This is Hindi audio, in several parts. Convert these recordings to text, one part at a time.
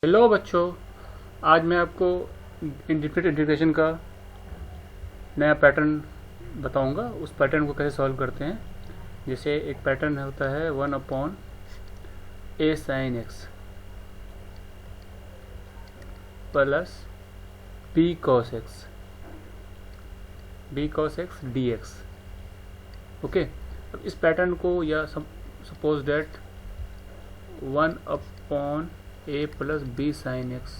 हेलो बच्चों, आज मैं आपको इंडिफिनिट इंटीग्रेशन का नया पैटर्न बताऊंगा। उस पैटर्न को कैसे सॉल्व करते हैं। जैसे एक पैटर्न होता है 1/a sin x plus b cos x dx। Okay, अब इस पैटर्न को या suppose that 1/a plus b sin x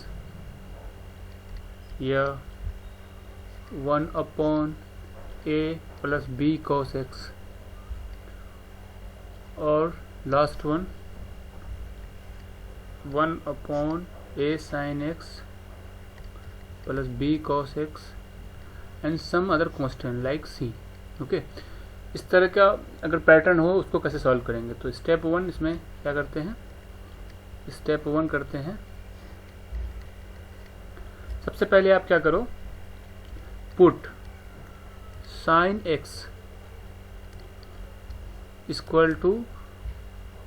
या 1/a plus b cos x और last one 1/a sin x plus b cos x and some other constant like c। Okay, इस तरह का अगर पैटर्न हो उसको कैसे सॉल्व करेंगे। तो स्टेप 1 इसमें क्या करते हैं, स्टेप 1 करते हैं। सबसे पहले आप क्या करो, put sine x equal to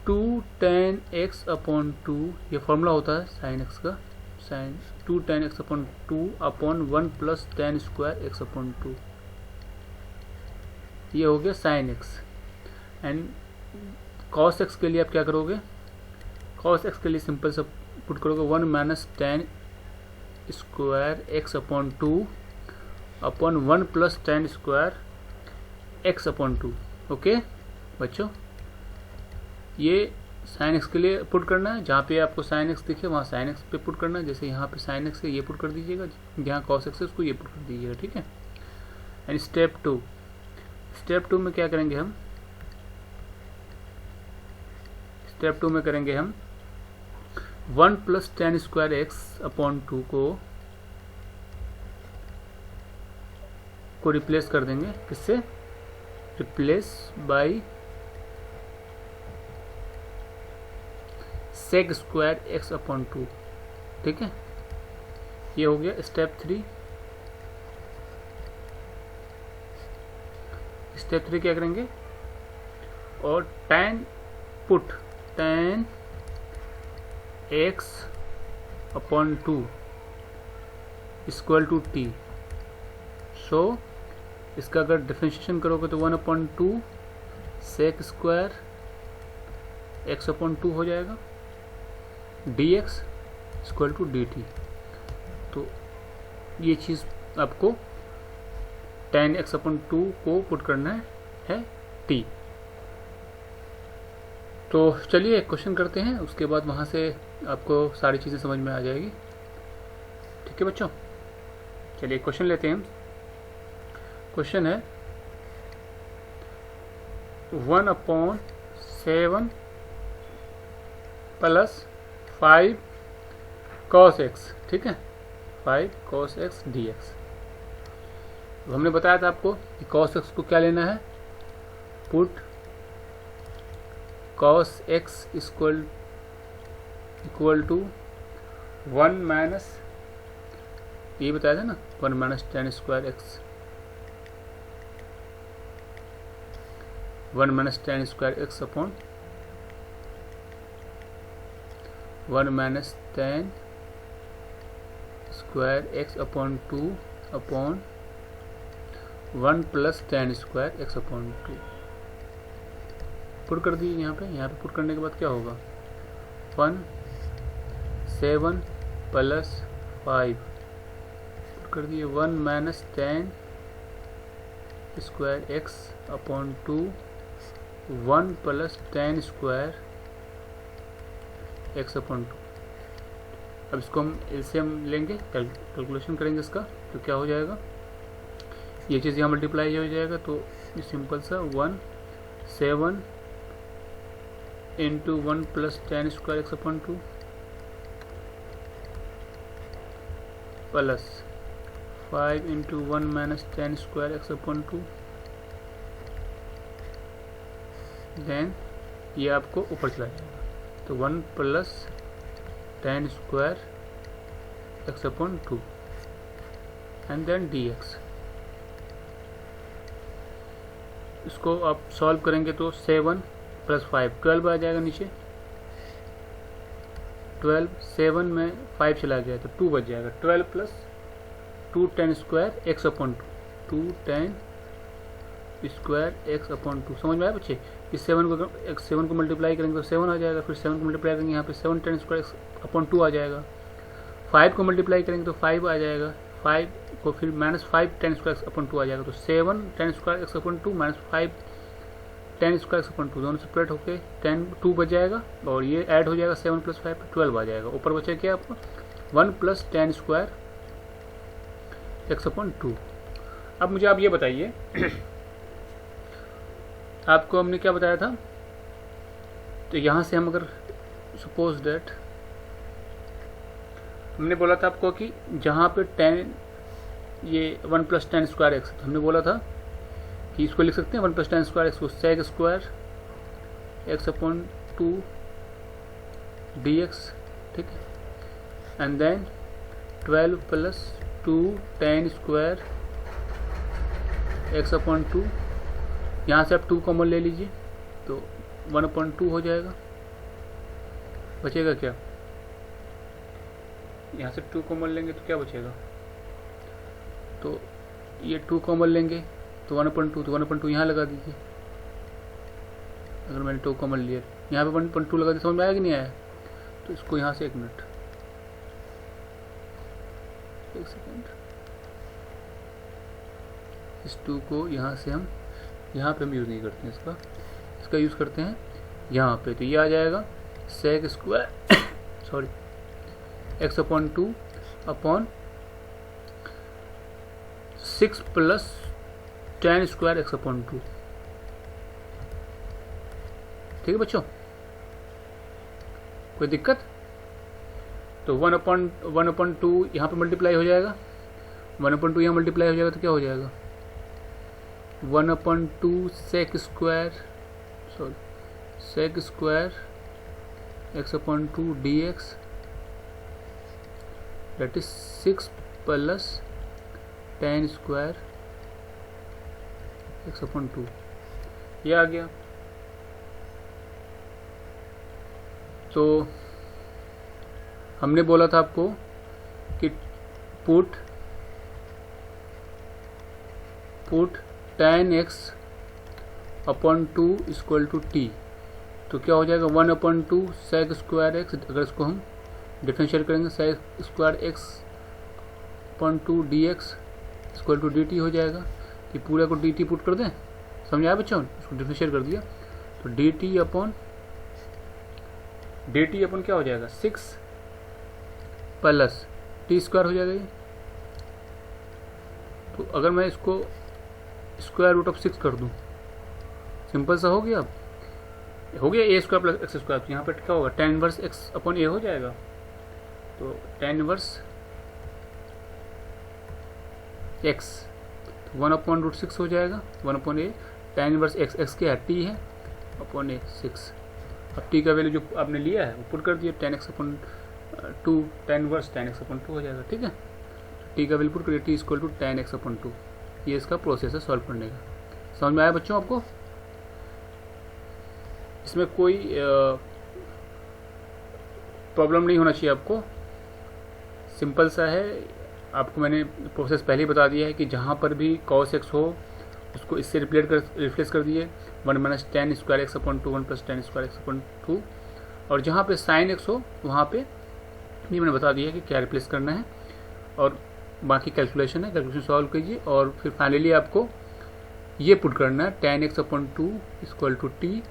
2 tan x upon 2, ये फॉर्मूला होता है साइन एक्स का, sine 2 tan x upon 2 upon 1 plus tan square x upon 2। ये हो गया sine x. And cos x के लिए आप क्या करोगे, कॉस एक्स के लिए सिंपल सा पुट करोगे 1 minus tan square x upon 2 upon 1 plus tan square x upon 2। Okay बच्चों, ये साइन एक्स के लिए पुट करना है। जहाँ पे आपको साइन एक्स दिखे वहाँ साइन एक्स पे पुट करना है। जैसे यहाँ पे साइन एक्स है ये पुट कर दीजिएगा, जहाँ कॉस एक्स है उसको ये पुट कर दीजिएगा, ठीक है। एंड स्टेप 2, स्टेप 2 में क्या करेंगे हम, स्टेप 2 में करेंगे हम 1 plus tan square x upon 2 को रिप्लेस कर देंगे। किससे, replace by sec square x upon 2, ठीक है। ये हो गया स्टेप 3। स्टेप 3 क्या करेंगे, और tan put tan x upon 2 equal to t। So इसका अगर डिफरेंशिएशन करोगे तो 1/2 सेक स्क्वायर x अपॉन 2 हो जाएगा, dx इक्वल टू dt। तो ये चीज़ आपको tan x अपॉन 2 को पुट करना है t। तो चलिए एक क्वेश्चन करते हैं, उसके बाद वहाँ से आपको सारी चीज़ें समझ में आ जाएगी, ठीक है बच्चों। चलिए क्वेश्चन लेते हैं हम। क्वेश्चन है 1/7 प्लस 5 cos x, ठीक है, 5 cos x dx। हमने बताया था आपको कि cos x को क्या लेना है, put cos x equal to 1 minus, ये बताया था ना, 1 minus tan square x, 1 minus tan square x upon 1 minus tan square x upon 2 upon 1 plus tan square x upon 2 put कर दीजिए। यहाँ पे पुट करने के बाद क्या होगा, 7 प्लस 5 पुट कर दिए, 1 minus tan square x upon 2 1 plus tan square x upon 2। अब इसको हम एलसीएम लेंगे, कैलकुलेशन करेंगे इसका, तो क्या हो जाएगा, ये चीज़ यहाँ मल्टीप्लाई हो जाएगा। तो ये सिंपल सा 7 into 1 plus tan square x upon 2 plus 5 into 1 minus tan square x upon 2, then ये आपको ऊपर चला जाएगा। तो 1 plus tan square x upon 2 and then dx। इसको आप सॉल्व करेंगे तो 7 प्लस 5 12 आ जाएगा नीचे, 12, 7 में 5 चला गया तो 2 बच जाएगा। 12 plus 2 tan square x upon 2, 2 tan square x upon 2। समझ में आया बच्चे? इस 7 को मल्टीप्लाई करेंगे तो 7 आ जाएगा, फिर 7 को मल्टीप्लाई करेंगे यहाँ पे 7 tan स्क्वायर एक्स अपॉन 2 आ जाएगा। 5 को मल्टीप्लाई करेंगे तो 5 आ जाएगा, 5 को फिर -5 tan स्क्वायर एक्स अपॉन 2 आ जाएगा। तो 7 tan square x upon 2 -5 tan square x upon 2 दोनों सेपरेट होकर 2 बच जाएगा और ये ऐड हो जाएगा 7 + 5 12 आ जाएगा। ऊपर बचा क्या आपको 1 + tan स्क्वायर एक्स अपॉन 2। अब मुझे आप ये बताइए आपको हमने क्या बताया था, तो यहाँ से हम अगर सपोज दैट हमने बोला था आपको कि जहाँ पे tan ये 1 + tan स्क्वायर एक्स, तो हमने बोला था कि इसको लिख सकते हैं 1 + tan स्क्वायर एक्स को sec square x upon 2 dx, ठीक है। And then 12 + 2 tan square x upon 2। यहाँ से आप 2 कॉमन ले लीजिए तो 1/2 हो जाएगा। बचेगा क्या, यहाँ से 2 कॉमन लेंगे तो क्या बचेगा, तो ये 2 कॉमन लेंगे तो 1/2, तो 1/2 यहाँ लगा दीजिए। अगर मैंने 2 कॉमन लिया यहाँ पे 1/2 लगा दिया, समझ में आया कि नहीं आया? तो इसको यहाँ से 1 मिनट 1 सेकेंड, इस 2 को यहाँ से हम यूज़ नहीं करते हैं, इसका यूज़ करते हैं यहाँ पे। तो ये आ जाएगा sec square sorry x upon 2 upon 6 + tan square x upon 2। ठीक है बच्चों, कोई दिक्कत? तो 1/2 यहाँ पे मल्टीप्लाई हो जाएगा, 1/2 यहाँ मल्टीप्लाई हो जाएगा तो क्या हो जाएगा 1/2 sec square x upon 2 dx, that is 6 + tan square x upon 2। ये आ गया। तो हमने बोला था आपको कि put tan x upon 2 = t, तो क्या हो जाएगा 1/2 sec स्क्वायर एक्स। अगर इसको हम डिफरेंशिएट करेंगे sec square x upon 2 dx = dt हो जाएगा। कि पूरा को dt पुट कर दें, समझ आया बच्चों? इसको डिफरेंशिएट कर दिया तो dt अपॉन क्या हो जाएगा 6 + t स्क्वायर हो जाएगा ये। तो अगर मैं इसको √6 कर दूं, सिंपल सा हो गया। अब हो गया a² + x²। तो यहाँ पर क्या होगा tan inverse x upon a हो जाएगा। तो tan इनवर्स x 1/√6 हो जाएगा, 1/a tan इनवर्स x के t है अपॉन a 6। अब t का वैल्यू जो आपने लिया है वो पुट कर दिया, tan x upon 2 tan inverse tan x upon 2 हो जाएगा। ठीक है, t का वैल्यू पुट करिए, t = tan x अपॉन 2। ये इसका प्रोसेस है सॉल्व करने का। समझ में आया बच्चों आपको? इसमें कोई प्रॉब्लम नहीं होना चाहिए आपको, सिंपल सा है। आपको मैंने प्रोसेस पहले ही बता दिया है कि जहाँ पर भी cos x हो उसको इससे रिप्लेस कर दिए 1 - tan square x upon 2 1 + tan square x upon 2। और जहाँ पे sin x हो वहाँ पे भी मैंने बता दिया है कि क्या रिप्लेस करना है, और बाकी कैलकुलेशन है, कैलकुलेशन सॉल्व कीजिए और फिर फाइनली आपको ये पुट करना है tan x अपॉन 2 = t,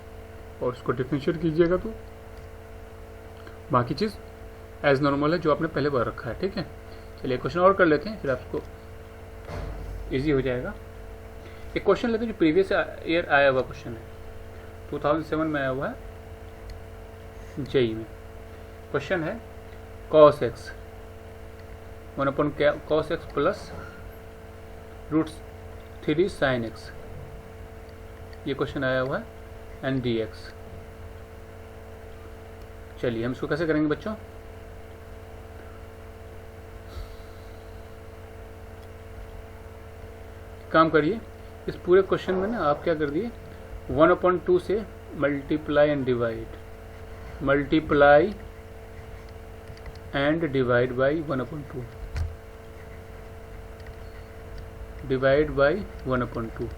और उसको डिफरेंशिएट कीजिएगा तो बाकी चीज़ एज नॉर्मल है जो आपने पहले बता रखा है। ठीक है, चलिए क्वेश्चन और कर लेते हैं, फिर आपको इजी हो जाएगा। एक क्वेश्चन लेते हैं जो प्रीवियस ईयर आया हुआ क्वेश्चन है, 2007 में आया हुआ है जेई में। क्वेश्चन है cos x 1/cos x + √3 sin x, ये क्वेश्चन आया हुआ है एंड dx। चलिए हम इसको कैसे करेंगे बच्चों? काम करिए, इस पूरे क्वेश्चन में ना आप क्या कर दिए 1/2 से multiply and divide, multiply and divide by 1/2, divide by 1/2।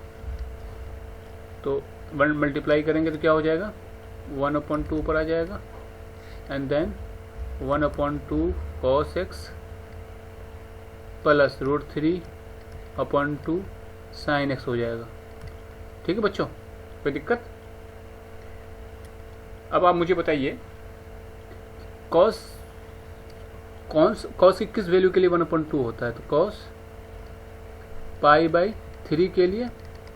तो 1 मल्टीप्लाई करेंगे तो क्या हो जाएगा, 1/2 ऊपर आ जाएगा, and then 1/2 cos x plus √3/2 sin x हो जाएगा। ठीक है बच्चों, कोई दिक्कत? अब आप मुझे बताइए cos की किस वैल्यू के लिए 1/2 होता है? तो cos π/3 के लिए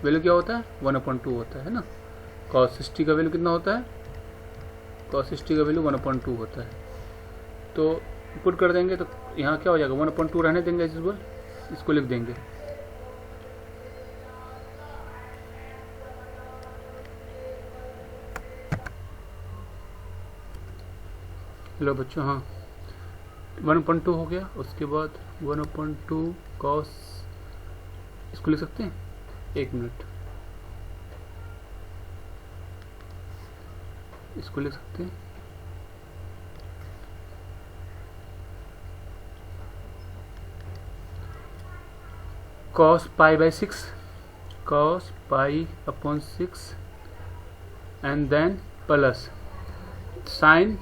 वैल्यू क्या होता है, 1/2 होता है ना। cos 60 का वैल्यू कितना होता है, cos 60 का वैल्यू 1/2 होता है। तो पुट कर देंगे तो यहाँ क्या हो जाएगा, 1/2 रहने देंगे एज यूजुअल, इसको लिख देंगे। लो बच्चों, हाँ 1/2 हो गया। उसके बाद 1/2 cos, इसको लिख सकते हैं, 1 मिनट, इसको लिख सकते हैं cos π/6, cos π/6 and then plus sin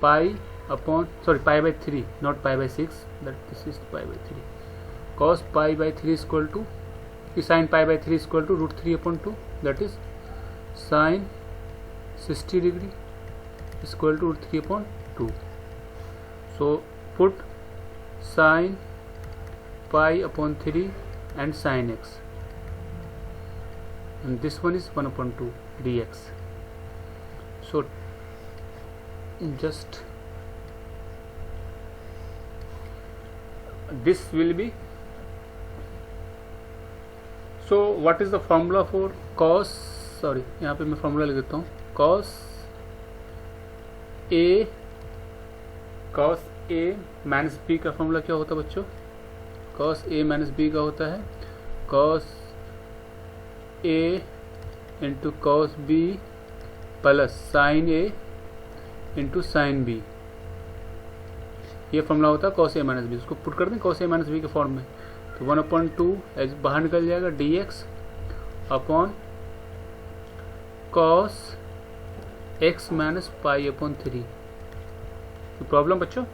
π/3, not π/6, that this is π/3, cos π/3 is equal to, sin π/3 is equal to √3/2, that is sin 60 degree is equal to √3/2. So put sin π/3 and sin x, and this one is 1/2 dx. So just this will be, so what is the formula for cos, sorry यहाँ पे मैं formula लिख देता हूँ, cos a माइनस b का फॉर्मूला क्या होता है बच्चों, cos a माइनस b का होता है cos a into cos b plus sin a into sin b, ये फॉर्मूला होता है cos a माइनस b। उसको पुट कर दें cos a माइनस b के फॉर्म में, तो 1/2 एज बाहर निकल जाएगा dx upon cos x minus π/3। Problem बच्चों,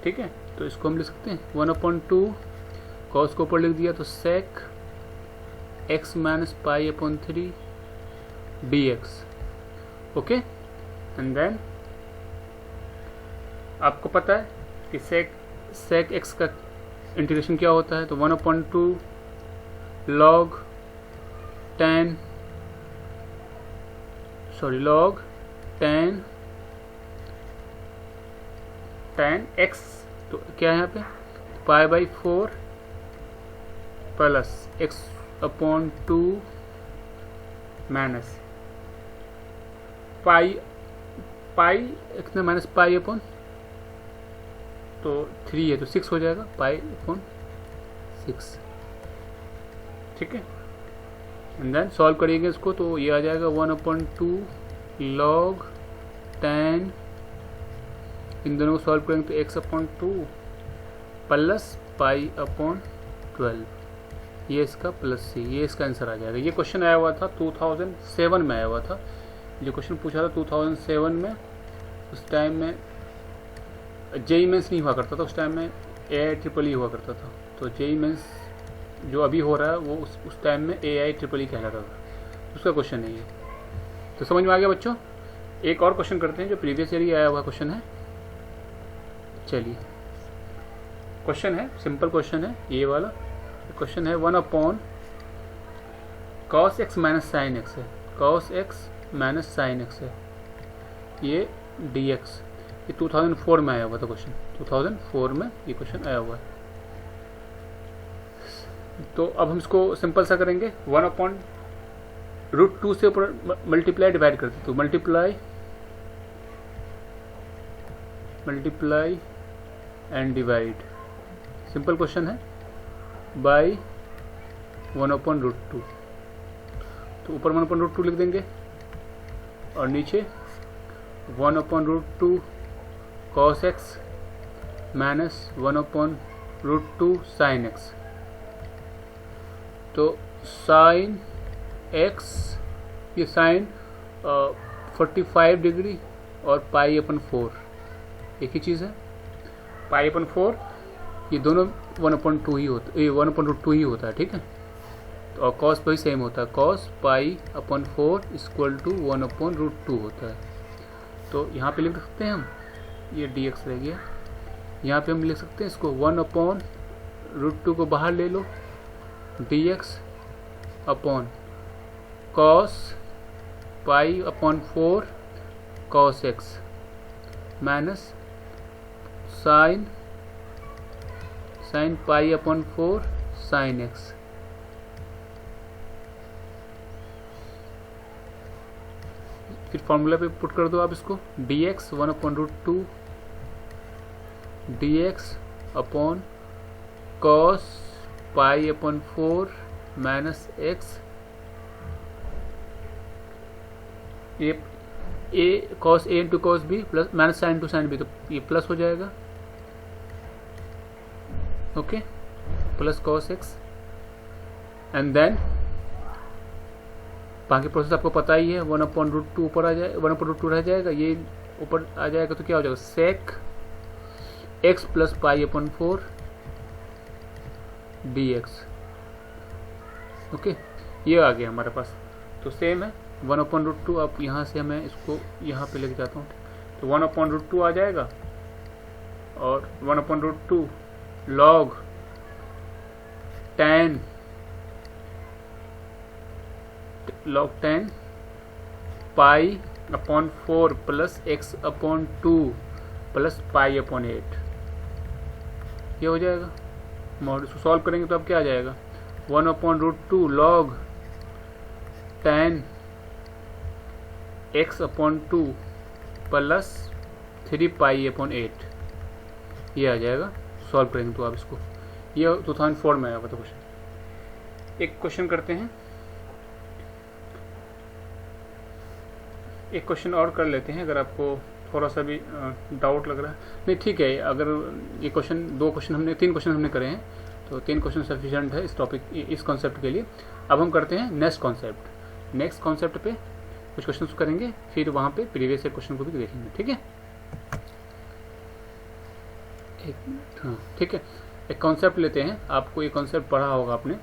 ठीक है। तो इसको हम लिख सकते हैं 1/2 cos को ऊपर लिख दिया तो sec x minus π/3 dx, okay. And then आपको पता है कि sec x का इंटीग्रेशन क्या होता है, तो 1/2 log 10 x, तो क्या है यहाँ पे π/4 प्लस x/2 माइनस पाई कितना माइनस π/, तो 3 है तो 6 हो जाएगा π/6, ठीक है। एंड देन सॉल्व करेंगे इसको तो ये आ जाएगा 1/2 log 10, इन दोनों को सॉल्व करेंगे तो x/2 प्लस π/12, ये इसका प्लस सी, ये इसका आंसर आ जाएगा। ये क्वेश्चन आया हुआ था 2007 में आया हुआ था, जो क्वेश्चन पूछा था 2007 में। उस टाइम में जेई मेंस नहीं हुआ करता था, उस टाइम में AIEEE हुआ करता था। तो जेई मेंस जो अभी हो रहा है वो उस टाइम में AIEEE कहलाता था, उसका क्वेश्चन है ये। तो समझ में आ गया बच्चों। एक और क्वेश्चन करते हैं जो प्रीवियस ईयर ही आया हुआ क्वेश्चन है। चलिए, क्वेश्चन है, सिंपल क्वेश्चन है ये वाला। क्वेश्चन है 1/cos x minus sine x है, cos x minus sine x है, ये dx। ये 2004 में आया हुआ था क्वेश्चन, 2004 में ये क्वेश्चन आया हुआ है। तो अब हम इसको सिंपल सा करेंगे, 1/√2 से ऊपर मल्टीप्लाई डिवाइड करते, तो multiply and divide, simple question है, बाई 1/√2। तो ऊपर 1/√2 लिख देंगे और नीचे 1/√2 cos x minus 1/√2 sin x। तो sin x ये साइन 45 डिग्री और π/4 एक ही चीज़ है। π/4 ये दोनों 1/2 ही होता है, ये 1/√2 ही होता है, ठीक है। तो और cos भी सेम होता है, cos π/4 इक्वल टू 1/√2 होता है। तो यहाँ पे लिख सकते हैं हम, ये dx रह गया, यहाँ पे हम लिख सकते हैं इसको 1/√2 को बाहर ले लो, dx upon cos π/4 cos x minus sin π/4 sin x। फिर फॉर्मूला पे पुट कर दो आप इसको, dx 1/√2 dx upon cos π/4 minus x, ये cos a into cos b plus minus sine to sine b, तो ये प्लस हो जाएगा, okay, plus cos x। And then बाकी प्रोसेस आपको पता ही है, 1/√2 ऊपर आ जाए, 1/√2 रह जाएगा, ये ऊपर आ जाएगा, तो क्या हो जाएगा sec x plus π/4 dx, okay, ये आ गया हमारे पास। तो सेम है 1/√2, अब यहाँ से मैं इसको यहाँ पे लेके जाता हूँ, तो 1/√2 आ जाएगा और 1/√2 log tan π/4 plus x/2 plus π/8, ये हो जाएगा। मॉड इसको सॉल्व करेंगे तो अब क्या आ जाएगा, 1/√2 log tan x/2 प्लस 3π/8, ये आ जाएगा। सॉल्व करेंगे तो आप इसको, ये 2004 में आया हुआ था क्वेश्चन। एक क्वेश्चन करते हैं, एक क्वेश्चन और कर लेते हैं, अगर आपको थोड़ा सा भी डाउट लग रहा है। नहीं ठीक है, अगर ये क्वेश्चन 3 क्वेश्चन हमने करे हैं, तो 3 क्वेश्चन सफिशिएंट है इस टॉपिक, इस कॉन्सेप्ट के लिए। अब हम करते हैं नेक्स्ट कॉन्सेप्ट पे कुछ क्वेश्चन करेंगे, फिर वहाँ पे प्रीवियस क्वेश्चन को भी देखेंगे, ठीक है। एक मिनट, हाँ ठीक है। एक कॉन्सेप्ट लेते हैं, आपको ये कॉन्सेप्ट पढ़ा होगा आपने,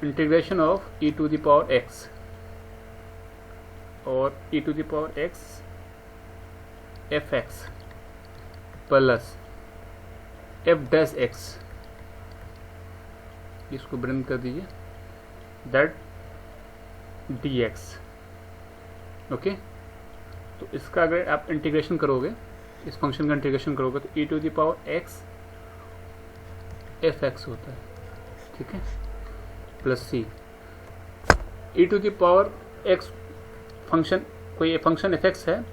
इंटीग्रेशन ऑफ e⁻x और e⁻x fx प्लस f'(x), इसको ब्रेन कर दीजिए, दैट dx, ओके। तो इसका अगर आप इंटीग्रेशन करोगे, इस फंक्शन का इंटीग्रेशन करोगे, तो e⁻x fx होता है, ठीक है, प्लस c। e⁻x फंक्शन, कोई फंक्शन fx है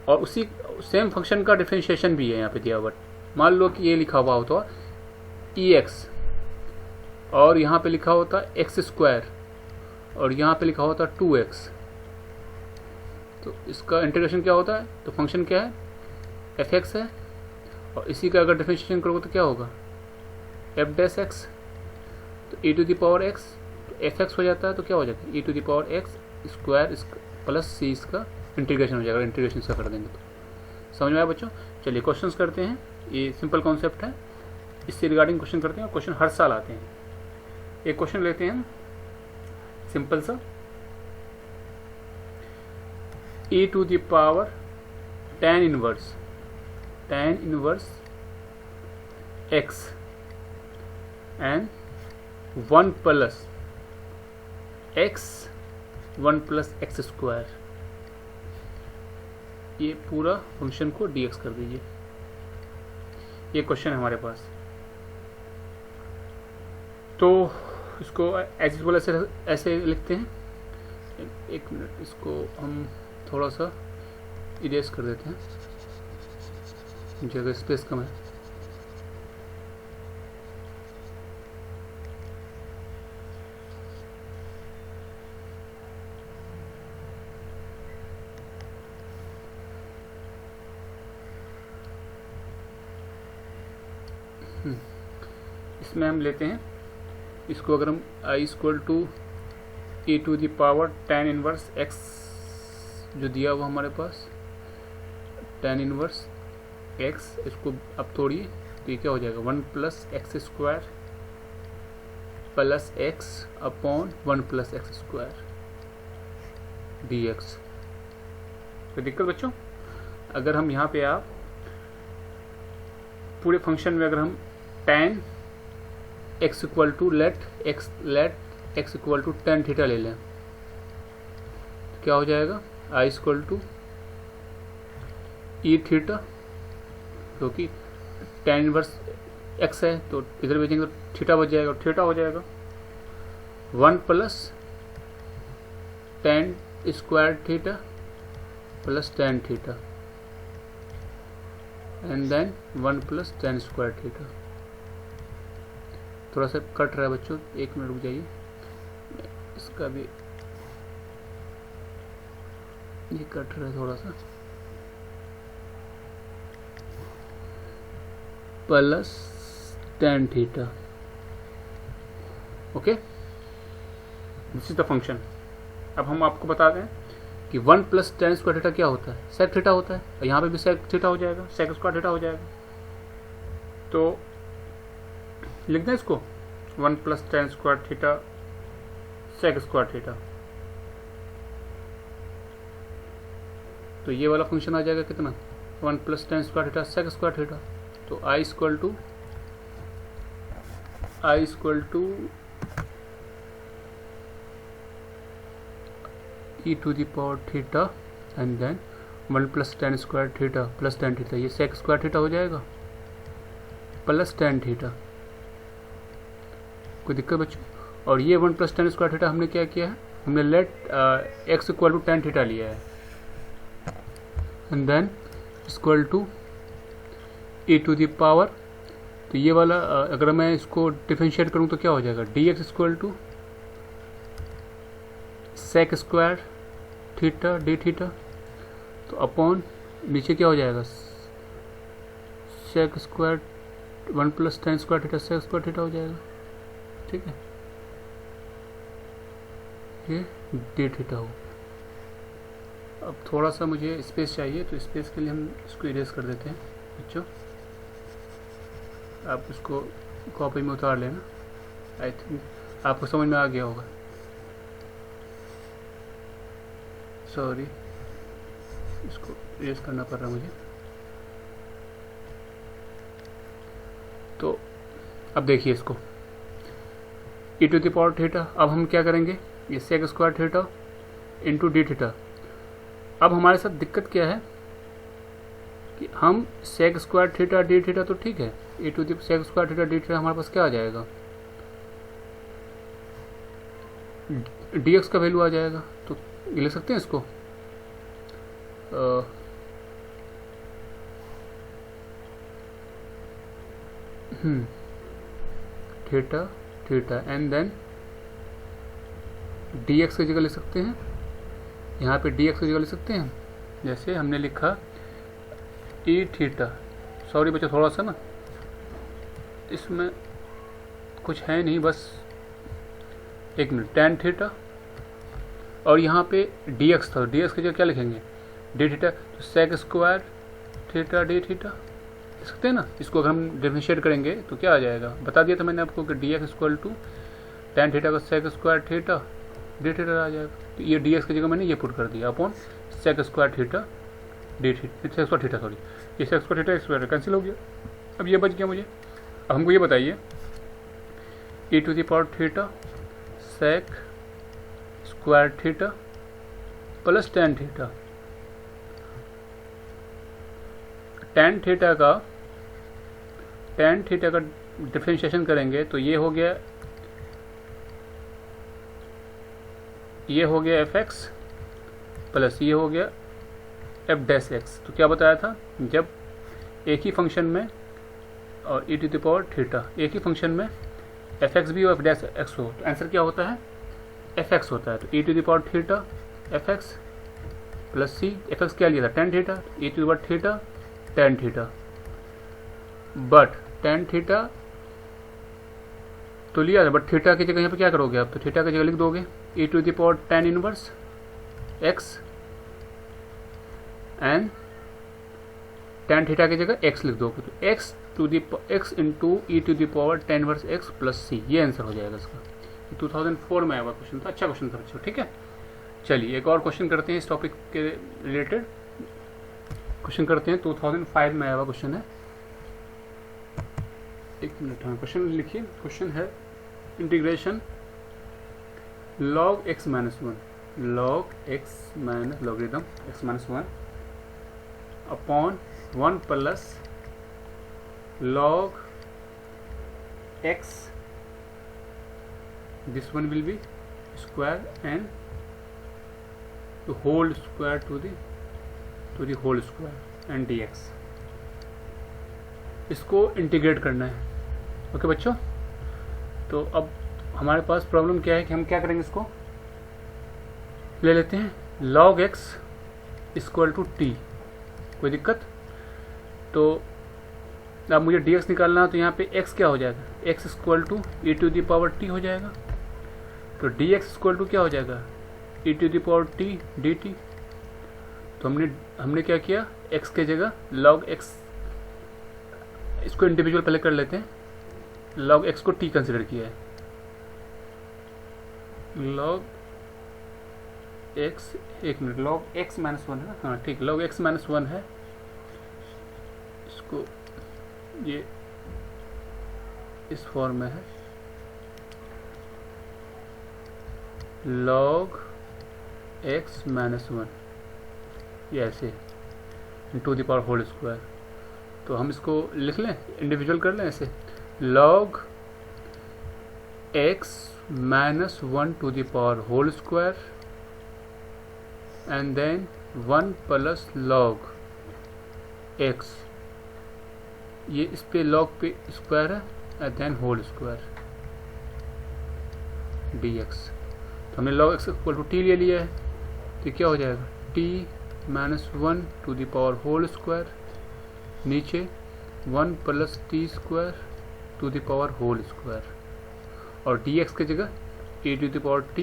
और उसी सेम फंक्शन का डिफरेंशिएशन भी है यहाँ पे दिया हुआ। मान लो कि ये लिखा हुआ होता ex और यहाँ पे लिखा होता x² और यहाँ पे लिखा होता 2x, तो इसका इंटीग्रेशन क्या होता है, तो फंक्शन क्या है, fx है, और इसी का अगर डिफरेंशिएशन करोगे तो क्या होगा, f'(x), तो e⁻x तो fx हो जाता है, तो क्या हो जाता है e⁻x² प्लस c, इसका इंटीग्रेशन हो जाएगा। इंटीग्रेशन इसका कर देंगे तो समझ में आया बच्चों। चलिए क्वेश्चंस करते हैं, ये सिंपल कॉन्सेप्ट है, इससे रिगार्डिंग क्वेश्चन करते हैं, और क्वेश्चन हर साल आते हैं। एक क्वेश्चन लेते हैं सिंपल सा, e⁻tan 1 x and 1 plus x² ये पूरा फंक्शन को dx कर दीजिए। ये क्वेश्चन है हमारे पास, तो इसको एज यूजुअल ऐसे लिखते हैं। एक मिनट, इसको हम थोड़ा सा इरेज कर देते हैं, जगह स्पेस कम है। इसमें हम लेते हैं इसको, अगर हम I equal to e to the power tan inverse x जो दिया हुआ हमारे पास tan इनवर्स x, इसको अब तोड़िए तो ये क्या हो जाएगा 1 plus x square plus x upon 1 plus x square dx। कोई दिक्कत बच्चों? अगर हम यहाँ पे आप पूरे फंक्शन में अगर हम tan x equal to let x equal to tan theta ले लें तो क्या हो जाएगा i equal to e theta, क्योंकि tan इनवर्स x है तो इधर भेजेंगे तो थीटा बच जाएगा, थीटा हो जाएगा 1 plus tan square theta plus tan theta and then 1 plus tan square theta. थोड़ा सा कट रहा है बच्चों, 1 मिनट रुक जाइए, इसका भी ये कट रहा है थोड़ा सा, plus tan theta. Okay, this is the function. अब हम आपको बता दें कि 1 प्लस tan स्क्वायर थीटा क्या होता है, sec थीटा होता है, और यहाँ पे भी sec थीटा हो जाएगा, sec स्क्वायर थीटा हो जाएगा। तो लिख दें इसको 1 plus tan square theta sec square theta, तो ये वाला फंक्शन आ जाएगा कितना 1 plus tan square theta sec square theta. तो i equal to e to the power theta and then 1 plus tan square theta plus tan theta, ये sec स्क्वायर थीटा हो जाएगा प्लस tan थीटा। कोई दिक्कत बच्चों? और ये 1 प्लस tan स्क्वायर थीटा हमने क्या किया है, हमने let x equal to tan theta लिया है and then equal to e to the power, तो ये वाला अगर मैं इसको डिफरेंशिएट करूँ तो क्या हो जाएगा dx equal to sec square theta d theta, तो अपॉन नीचे क्या हो जाएगा sec square 1 plus tan square theta sec square theta हो जाएगा। ठीक है, ये डी थीटा हो। अब थोड़ा सा मुझे स्पेस चाहिए, तो स्पेस के लिए हम इसको इरेज कर देते हैं बच्चों, आप इसको कॉपी में उतार लेना, आई थिंक आपको समझ में आ गया होगा। सॉरी, इसको इरेज करना पड़ रहा मुझे। तो अब देखिए इसको e to the power theta, अब हम क्या करेंगे ये sec square theta into d theta. अब हमारे साथ दिक्कत क्या है कि हम sec square theta d theta तो ठीक है, e to the sec square theta d theta हमारे पास क्या आ जाएगा dx का वैल्यू आ जाएगा। तो ये लिख सकते हैं इसको theta theta and then dx की जगह लिख सकते हैं, यहाँ पे dx की जगह लिख सकते हैं जैसे हमने लिखा e थीटा। सॉरी बच्चों, थोड़ा सा ना इसमें कुछ है नहीं, बस 1 मिनट, tan थीटा और यहाँ पे dx था, dx की जगह क्या लिखेंगे डी थीटा, तो sec square theta d theta लिख सकते हैं ना। इसको अगर हम डिफरेंशिएट करेंगे तो क्या आ जाएगा, बता दिया था मैंने आपको कि dx equal to tan theta का sec square theta d theta आ जाएगा। तो ये dx की जगह मैंने ये पुट कर दिया upon sec square theta d theta, sec square theta sorry, ये sec square theta square cancel हो गया। अब ये बच गया मुझे। अब हमको ये बताइए e to the power theta sec square theta plus tan theta, tan theta का डिफरेंशिएशन करेंगे तो ये हो गया fx प्लस ये हो गया f डैश x। तो क्या बताया था, जब एक ही फंक्शन में और e to the power theta एक ही फंक्शन में fx भी हो f डैश x हो तो आंसर क्या होता है fx होता है। तो e to the power theta fx plus c, fx क्या लिया था tan theta, e to the power theta tan theta. But tan theta तो लिया था, बट थीटा की जगह यहाँ पे क्या करोगे आप, तो थीटा की जगह लिख दोगे e to the power tan inverse x and tan theta की जगह x लिख दोगे, तो x into e to the power tan inverse x plus c, ये आंसर हो जाएगा इसका। 2004 में आया हुआ क्वेश्चन था, अच्छा क्वेश्चन था बच्चों, ठीक है। चलिए एक और क्वेश्चन करते हैं इस टॉपिक के रिलेटेड, क्वेश्चन करते हैं 2005 में आया हुआ क्वेश्चन है। एक मिनट, हाँ क्वेश्चन लिखिए। क्वेश्चन है integration log x minus 1 log x minus logarithm x minus 1 upon 1 plus log x, this one will be square and the whole square to the whole square and dx, इसको इंटीग्रेट करना है। ओके बच्चों, तो अब हमारे पास प्रॉब्लम क्या है कि हम क्या करेंगे, इसको ले लेते हैं log x equal to t, कोई दिक्कत। तो अब मुझे dx निकालना है, तो यहाँ पे x क्या हो जाएगा, x equal to e to the power t हो जाएगा, तो dx इक्वल टू क्या हो जाएगा, e to the power t dt। तो हमने क्या किया, x के जगह log x, इसको इंडिविजुअल पहले कर लेते हैं, log x को t कंसिडर किया है, log x, एक मिनट, log x माइनस 1 है, हाँ ठीक, log x माइनस 1 है, इसको ये इस फॉर्म में है, log x माइनस 1, ये ऐसे to the power whole square. तो हम इसको लिख लें, इंडिविजुअल कर लें ऐसे, log x minus 1 to the power whole square and then 1 plus log x, ये इस पे log पे स्क्वायर है and then whole square dx। तो हमने log x equal to t ले लिया है, तो क्या हो जाएगा, t minus 1 to the power whole square, नीचे 1 plus t square to the power whole square, और dx की जगह e to the power t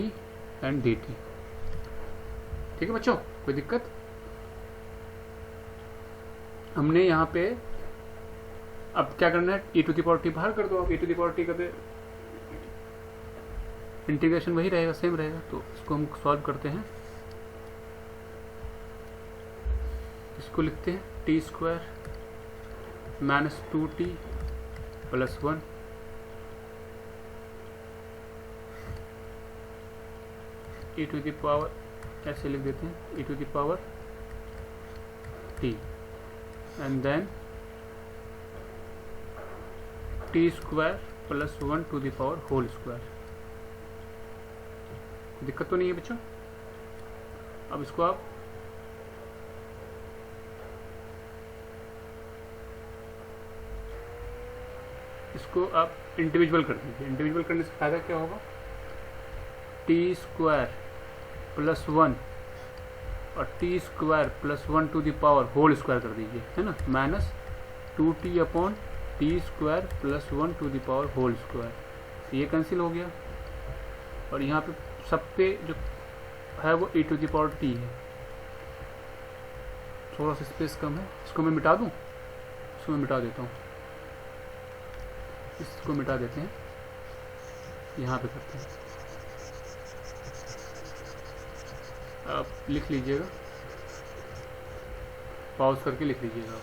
and dt। ठीक है बच्चों, कोई दिक्कत। हमने यहाँ पे अब क्या करना है, e to the power t बाहर कर दो, आप e to the power t कर दे, इंटीग्रेशन वही रहेगा, सेम रहेगा। तो इसको हम सॉल्व करते हैं, इसको लिखते हैं t square minus 2t plus 1 e to the power, ऐसे लिख देते हैं, e to the power t and then t square plus 1 to the power whole square. दिक्कत तो नहीं है बच्चों। अब इसको आप इंडिविजुअल कर दीजिए। इंडिविजुअल करने से फायदा क्या होगा, टी स्क्वायर प्लस 1 और t square plus 1 to the power whole square कर दीजिए, है ना, minus 2t upon t square plus 1 to the power whole square. ये कैंसिल हो गया, और यहाँ पे सब पे जो है वो e to the power t है, थोड़ा सा स्पेस कम है, इसको मैं मिटा दूँ, इसको मैं मिटा देता हूँ, इसको मिटा देते हैं, यहाँ पे करते हैं। आप लिख लीजिएगा, पॉज करके लिख लीजिएगा आप।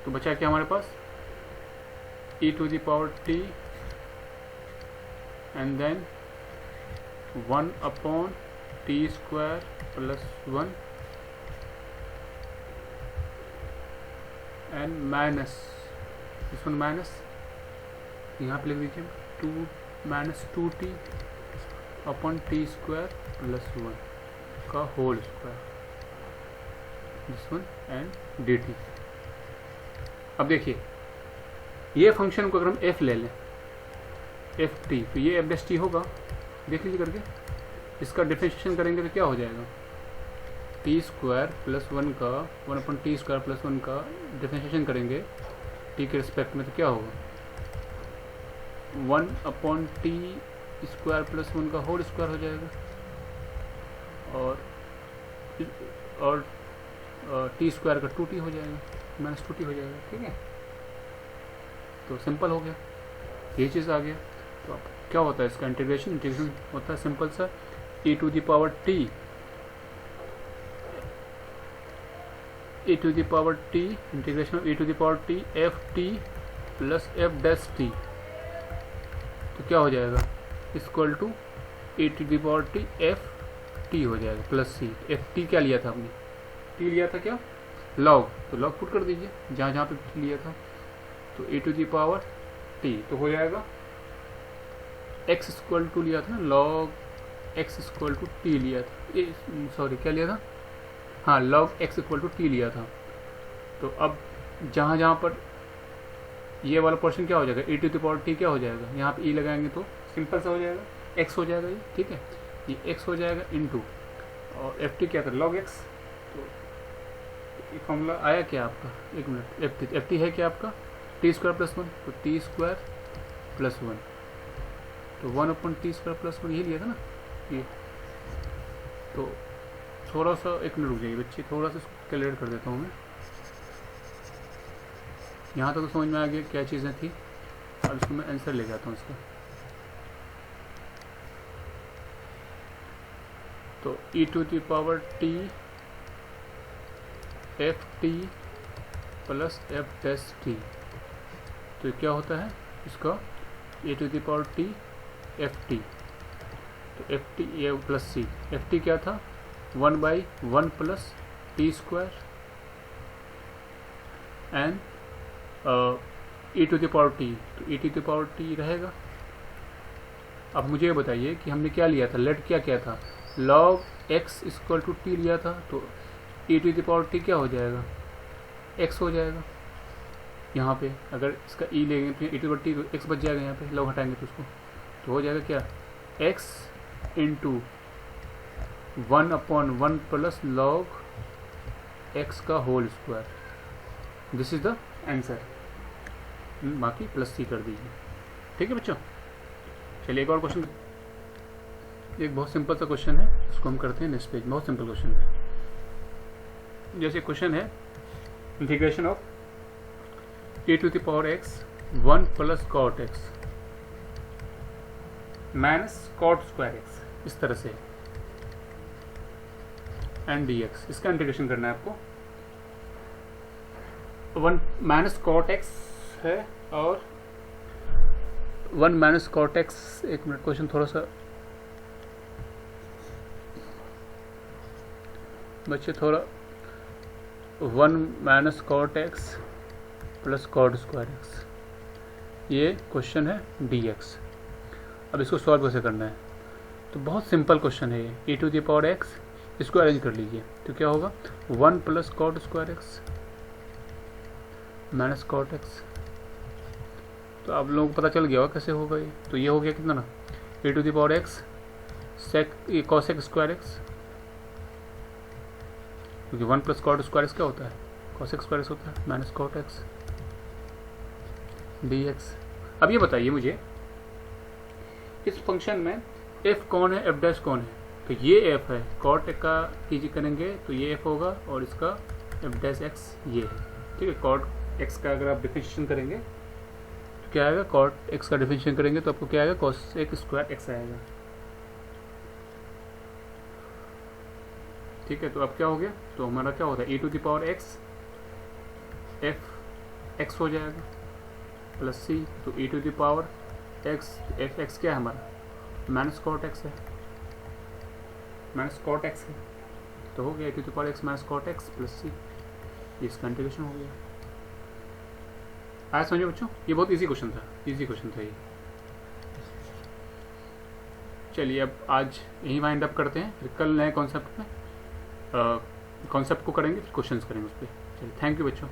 तो बचा क्या हमारे पास, e to the power t and then 1 upon t square plus 1 and minus, इस वन माइनस, यहाँ पे लिख दीजिए 2 minus 2t upon t square plus 1 का whole square, this one and dt। अब देखिए ये फंक्शन को अगर हम f ले लें, एफ टी, तो ये एफ डैश टी होगा, देख लीजिए करके, इसका डिफरेंशिएशन करेंगे तो क्या हो जाएगा, टी स्क्वायर प्लस 1 का 1/t² प्लस 1 का डिफरेंशिएशन करेंगे टी के रिस्पेक्ट में, तो क्या होगा 1/t² प्लस 1 का होल स्क्वायर हो जाएगा और टी स्क्वायर का 2t हो जाएगा, -2t हो जाएगा। ठीक है, तो सिंपल हो गया, ये चीज़ आ गया। तो अब क्या होता है इसका इंटीग्रेशन होता है सिंपल सा e to the power t integration of e to the power t f t plus f dash t, तो क्या हो जाएगा equal to e to the power t f t हो जाएगा प्लस c। f t क्या लिया था आपने, t लिया था क्या log, तो log पुट कर दीजिए जहाँ जहाँ पे t लिया था, तो e to the power t तो हो जाएगा x इक्वल टू लिया था ना, log x equal to t लिया था, सॉरी क्या लिया था, हाँ log x equal to t लिया था। तो अब जहाँ जहाँ पर ये वाला पोर्शन क्या हो जाएगा e to the power t क्या हो जाएगा, यहाँ पे e लगाएंगे तो सिंपल सा हो जाएगा x हो जाएगा ये। ठीक है, ये x हो जाएगा इनटू और एफ टी क्या था log x, तो ये फॉर्मूला आया क्या आपका, एक मिनट, एफ टी है क्या आपका t² प्लस 1, तो t² प्लस 1, तो 1/t² प्लस 1 यही लिया था ना ये। तो थोड़ा सा एक मिनट रुक जाइए बच्चे, थोड़ा सा कैलकुलेट कर देता हूँ मैं। यहाँ तक तो समझ में आ गया क्या चीज़ें थी, अब इसको मैं आंसर ले जाता हूँ इसका। तो e to the power t f t plus f dash t, तो क्या होता है इसका e to the power t f t, तो f t a plus c, f t क्या था 1/1 plus t² and e to the power t, तो e to the power t रहेगा। अब मुझे ये बताइए कि हमने क्या लिया था, लेट क्या था log x equal to t लिया था, तो e to the power t क्या हो जाएगा x हो जाएगा। यहाँ पे अगर इसका e लेंगे तो e to the power t तो x बच जाएगा, यहाँ पे log हटाएंगे तो उसको, तो हो जाएगा क्या x इंटू 1/1 प्लस log x का whole square, this is the answer. बाकी प्लस सी कर दीजिए। ठीक है बच्चों, चलिए एक और क्वेश्चन, एक बहुत सिंपल सा क्वेश्चन है, इसको हम करते हैं नेक्स्ट पेज। बहुत सिंपल क्वेश्चन है, जैसे क्वेश्चन है integration of e to the power x 1 plus cot x minus cot square x, इस तरह से एंड dx, इसका इंटीग्रेशन करना है आपको। 1 माइनस cot x है और 1 माइनस cot x, एक मिनट क्वेश्चन थोड़ा सा बच्चे, थोड़ा 1 minus cot x plus cot square x, ये क्वेश्चन है dx। अब इसको सॉल्व कैसे करना है, तो बहुत सिंपल क्वेश्चन है ये। e to the power x, इसको अरेंज कर लीजिए, तो क्या होगा 1 plus cot square x minus cot x, तो आप लोगों को पता चल गया होगा कैसे होगा ये। तो ये हो गया कितना ना e to the power x sec cosec square x, क्योंकि 1 प्लस cot स्क्वायर x क्या होता है cosec स्क्वायर x होता है, माइनस cot x dx। अब ये बताइए मुझे इस फंक्शन में f कौन है, f डैश कौन है, तो ये f है, cot का कीजिए करेंगे तो ये f होगा और इसका f डैश x ये है। ठीक है, cot x का अगर आप डिफरेंशिएशन करेंगे तो क्या आएगा, cot x का डिफरेंशिएशन करेंगे तो आपको क्या आएगा cosec स्क्वायर x आएगा। ठीक है, तो अब क्या हो गया, तो हमारा क्या होता है e to the power x f x हो जाएगा प्लस c, तो e to the power x f x क्या है हमारा माइनस cot x है, माइनस cot x है, तो हो गया e to the power x minus cot x plus c, ये इसका इंटीग्रेशन हो गया। आया समझो बच्चों, ये बहुत इजी क्वेश्चन था, इजी क्वेश्चन था ये। चलिए अब आज यहीं वाइंड अप करते हैं, फिर कल नए कॉन्सेप्ट में कॉन्सेप्ट को करेंगे, फिर क्वेश्चंस करेंगे उस पर। चलिए थैंक यू बच्चों।